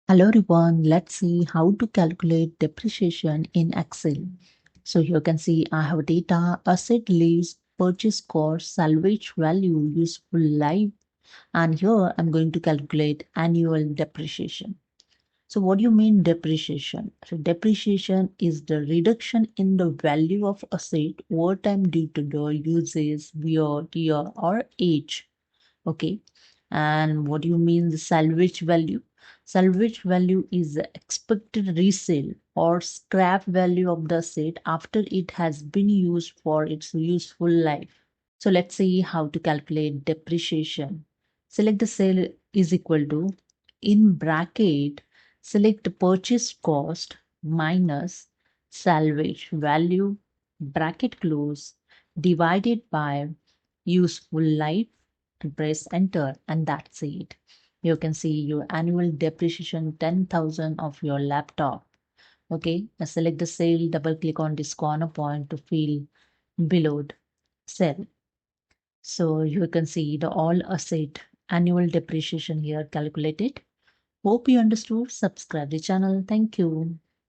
Hello everyone, let's see how to calculate depreciation in Excel. So here you can see I have data, asset lease, purchase cost, salvage value, useful life, and here I'm going to calculate annual depreciation. So what do you mean depreciation? So depreciation is the reduction in the value of asset over time due to the uses, wear, tear, or age. Okay. And what do you mean the salvage value? Salvage value is the expected resale or scrap value of the asset after it has been used for its useful life. So let's see how to calculate depreciation. Select the sale is equal to, in bracket, select the purchase cost minus salvage value, bracket close, divided by useful life, and press enter, and that's it. You can see your annual depreciation 10,000 of your laptop. Okay, now select the sale, double click on this corner point to fill below cell. So you can see the all asset annual depreciation here calculated. Hope you understood. Subscribe the channel. Thank you.